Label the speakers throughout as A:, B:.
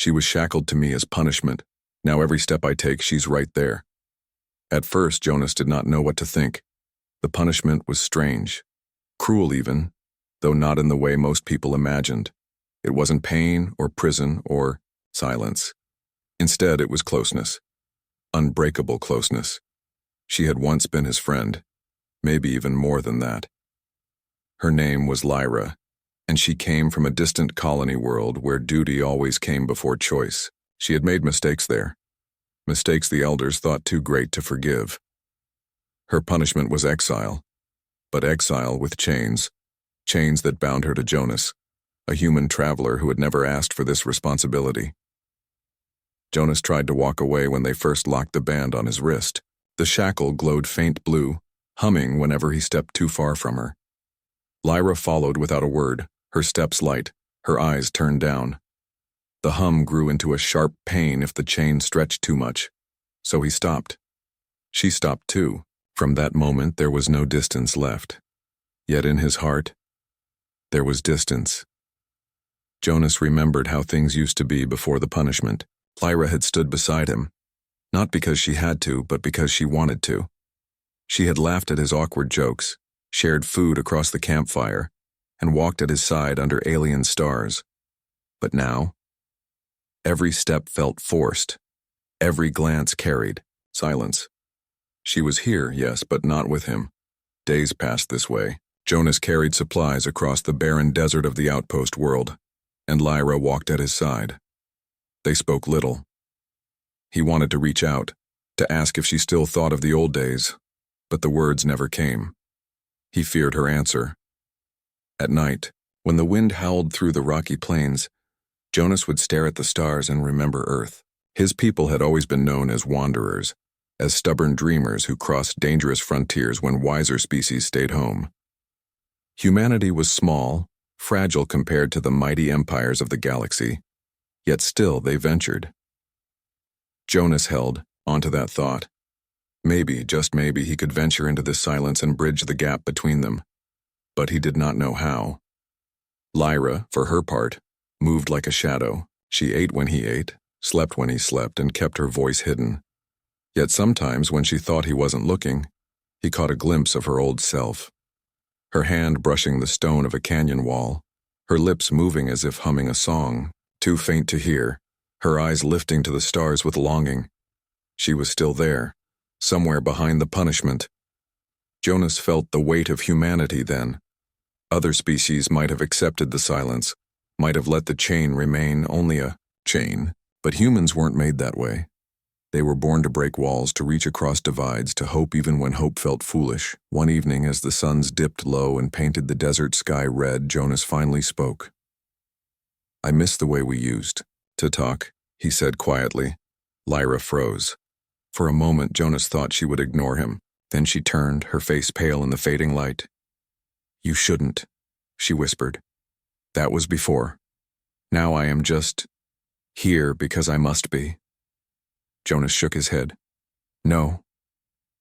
A: She was shackled to me as punishment. Now every step I take, she's right there. At first, Jonas did not know what to think. The punishment was strange, cruel even, though not in the way most people imagined. It wasn't pain or prison or silence. Instead, it was closeness. Unbreakable closeness. She had once been his friend, maybe even more than that. Her name was Lyra, and she came from a distant colony world where duty always came before choice. She had made mistakes there, mistakes the elders thought too great to forgive. Her punishment was exile, but exile with chains that bound her to Jonas, a human traveler who had never asked for this responsibility. Jonas tried to walk away when they first locked the band on his wrist. The shackle glowed faint blue, humming whenever he stepped too far from her. Lyra followed without a word, her steps light, her eyes turned down. The hum grew into a sharp pain if the chain stretched too much, so he stopped. She stopped too. From that moment there was no distance left. Yet in his heart, there was distance. Jonas remembered how things used to be before the punishment. Lyra had stood beside him, not because she had to, but because she wanted to. She had laughed at his awkward jokes, shared food across the campfire, and walked at his side under alien stars. But now, every step felt forced, every glance carried silence. She was here, yes, but not with him. Days passed this way. Jonas carried supplies across the barren desert of the outpost world, and Lyra walked at his side. They spoke little. He wanted to reach out, to ask if she still thought of the old days, but the words never came. He feared her answer. At night, when the wind howled through the rocky plains, Jonas would stare at the stars and remember Earth. His people had always been known as wanderers, as stubborn dreamers who crossed dangerous frontiers when wiser species stayed home. Humanity was small, fragile compared to the mighty empires of the galaxy, yet still they ventured. Jonas held onto that thought. Maybe, just maybe, he could venture into this silence and bridge the gap between them. But he did not know how. Lyra, for her part, moved like a shadow. She ate when he ate, slept when he slept, and kept her voice hidden. Yet sometimes, when she thought he wasn't looking, he caught a glimpse of her old self. Her hand brushing the stone of a canyon wall, her lips moving as if humming a song, too faint to hear, her eyes lifting to the stars with longing. She was still there, somewhere behind the punishment. Jonas felt the weight of humanity then. Other species might have accepted the silence, might have let the chain remain only a chain, but humans weren't made that way. They were born to break walls, to reach across divides, to hope even when hope felt foolish. One evening, as the suns dipped low and painted the desert sky red, Jonas finally spoke. "I miss the way we used to talk," he said quietly. Lyra froze. For a moment, Jonas thought she would ignore him. Then she turned, her face pale in the fading light. "You shouldn't," she whispered. "That was before. Now I am just here because I must be." Jonas shook his head. "No.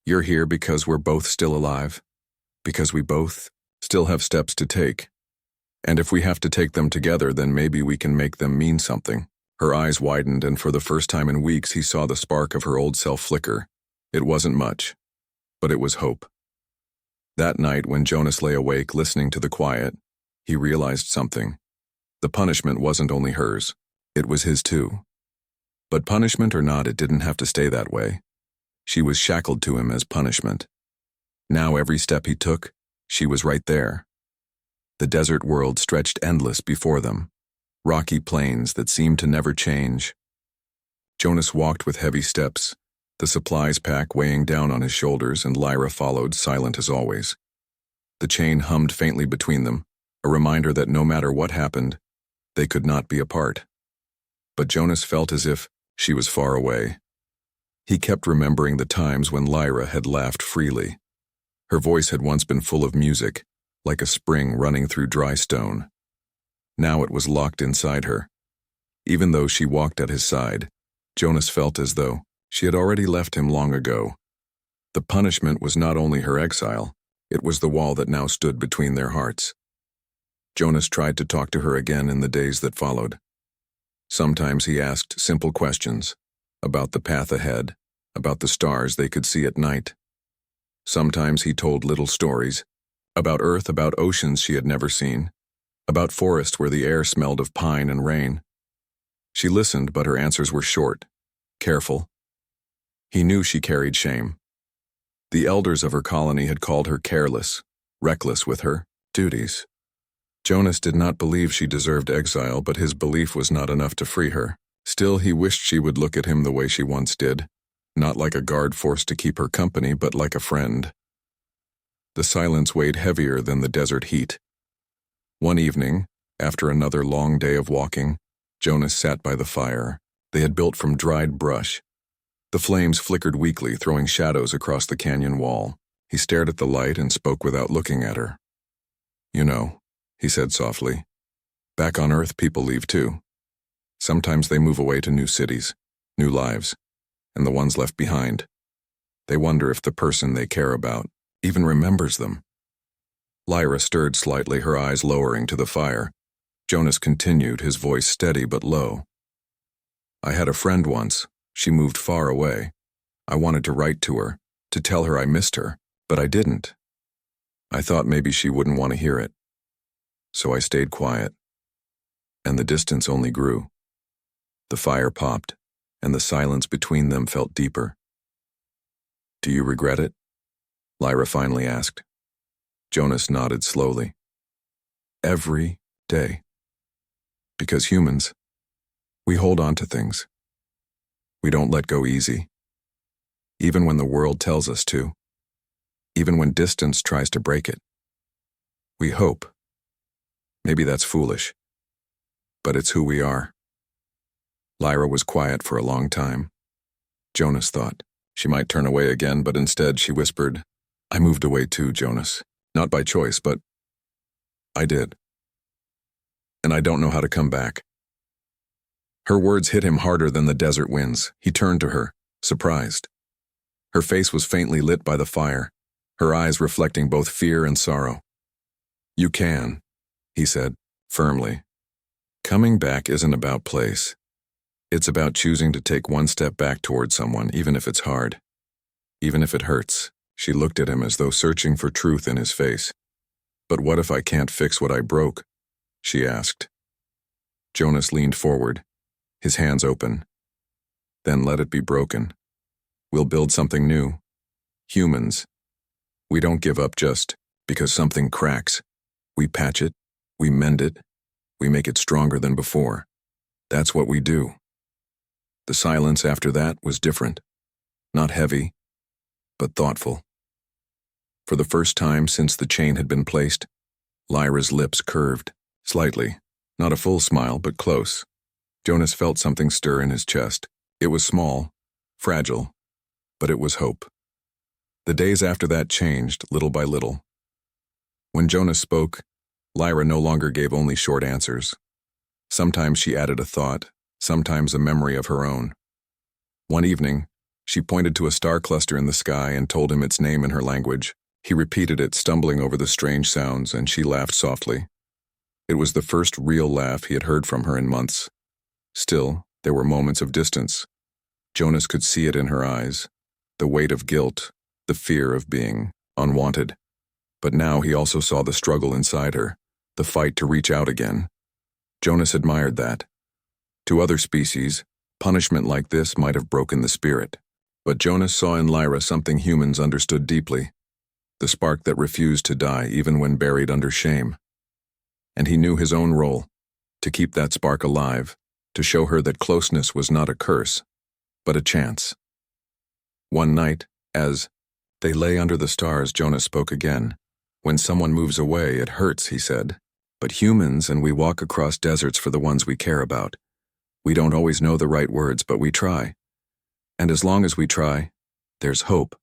A: You're here because we're both still alive. Because we both still have steps to take. And if we have to take them together, then maybe we can make them mean something." Her eyes widened, and for the first time in weeks he saw the spark of her old self flicker. It wasn't much, but it was hope. That night, when Jonas lay awake listening to the quiet, he realized something. The punishment wasn't only hers, it was his too. But punishment or not, it didn't have to stay that way. She was shackled to him as punishment. Now every step he took, she was right there. The desert world stretched endless before them, rocky plains that seemed to never change. Jonas walked with heavy steps, the supplies pack weighing down on his shoulders, and Lyra followed, silent as always. The chain hummed faintly between them, a reminder that no matter what happened, they could not be apart. But Jonas felt as if she was far away. He kept remembering the times when Lyra had laughed freely. Her voice had once been full of music, like a spring running through dry stone. Now it was locked inside her. Even though she walked at his side, Jonas felt as though she had already left him long ago. The punishment was not only her exile, it was the wall that now stood between their hearts. Jonas tried to talk to her again in the days that followed. Sometimes he asked simple questions about the path ahead, about the stars they could see at night. Sometimes he told little stories about Earth, about oceans she had never seen, about forests where the air smelled of pine and rain. She listened, but her answers were short, careful. He knew she carried shame. The elders of her colony had called her careless, reckless with her duties. Jonas did not believe she deserved exile, but his belief was not enough to free her. Still, he wished she would look at him the way she once did, not like a guard forced to keep her company, but like a friend. The silence weighed heavier than the desert heat. One evening, after another long day of walking, Jonas sat by the fire they had built from dried brush. The flames flickered weakly, throwing shadows across the canyon wall. He stared at the light and spoke without looking at her. "You know," he said softly, "back on Earth people leave too. Sometimes they move away to new cities, new lives, and the ones left behind. They wonder if the person they care about even remembers them." Lyra stirred slightly, her eyes lowering to the fire. Jonas continued, his voice steady but low. "I had a friend once. She moved far away. I wanted to write to her, to tell her I missed her, but I didn't. I thought maybe she wouldn't want to hear it. So I stayed quiet. And the distance only grew. The fire popped, and the silence between them felt deeper." "Do you regret it?" Lyra finally asked. Jonas nodded slowly. "Every day. Because humans, we hold on to things. We don't let go easy. Even when the world tells us to. Even when distance tries to break it. We hope. Maybe that's foolish. But it's who we are." Lyra was quiet for a long time. Jonas thought she might turn away again, but instead she whispered, "I moved away too, Jonas. Not by choice, but I did. And I don't know how to come back." Her words hit him harder than the desert winds. He turned to her, surprised. Her face was faintly lit by the fire, her eyes reflecting both fear and sorrow. "You can," he said, firmly. "Coming back isn't about place. It's about choosing to take one step back toward someone, even if it's hard. Even if it hurts." She looked at him as though searching for truth in his face. "But what if I can't fix what I broke?" she asked. Jonas leaned forward, his hands open. "Then let it be broken. We'll build something new. Humans. We don't give up just because something cracks. We patch it, we mend it, we make it stronger than before. That's what we do." The silence after that was different. Not heavy, but thoughtful. For the first time since the chain had been placed, Lyra's lips curved, slightly, not a full smile, but close. Jonas felt something stir in his chest. It was small, fragile, but it was hope. The days after that changed, little by little. When Jonas spoke, Lyra no longer gave only short answers. Sometimes she added a thought, sometimes a memory of her own. One evening, she pointed to a star cluster in the sky and told him its name in her language. He repeated it, stumbling over the strange sounds, and she laughed softly. It was the first real laugh he had heard from her in months. Still, there were moments of distance. Jonas could see it in her eyes, the weight of guilt, the fear of being unwanted. But now he also saw the struggle inside her, the fight to reach out again. Jonas admired that. To other species, punishment like this might have broken the spirit. But Jonas saw in Lyra something humans understood deeply. The spark that refused to die even when buried under shame. And he knew his own role, to keep that spark alive, to show her that closeness was not a curse, but a chance. One night, as they lay under the stars, Jonas spoke again. "When someone moves away, it hurts," he said. "But humans, and we walk across deserts for the ones we care about. We don't always know the right words, but we try. And as long as we try, there's hope."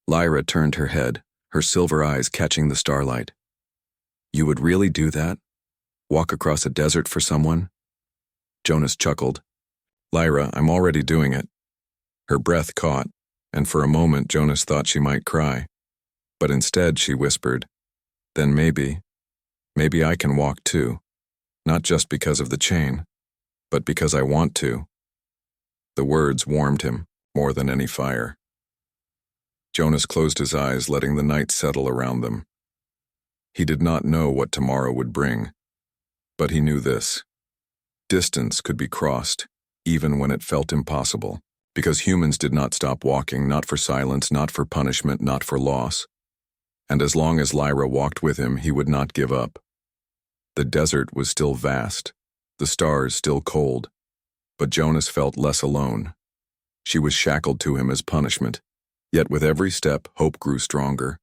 A: Lyra turned her head, her silver eyes catching the starlight. "You would really do that? Walk across a desert for someone?" Jonas chuckled. "Lyra, I'm already doing it." Her breath caught, and for a moment Jonas thought she might cry. But instead she whispered, "Then maybe I can walk too. Not just because of the chain, but because I want to." The words warmed him more than any fire. Jonas closed his eyes, letting the night settle around them. He did not know what tomorrow would bring, but he knew this. Distance could be crossed, even when it felt impossible, because humans did not stop walking, not for silence, not for punishment, not for loss. And as long as Lyra walked with him, he would not give up. The desert was still vast, the stars still cold, but Jonas felt less alone. She was shackled to him as punishment, yet with every step, hope grew stronger.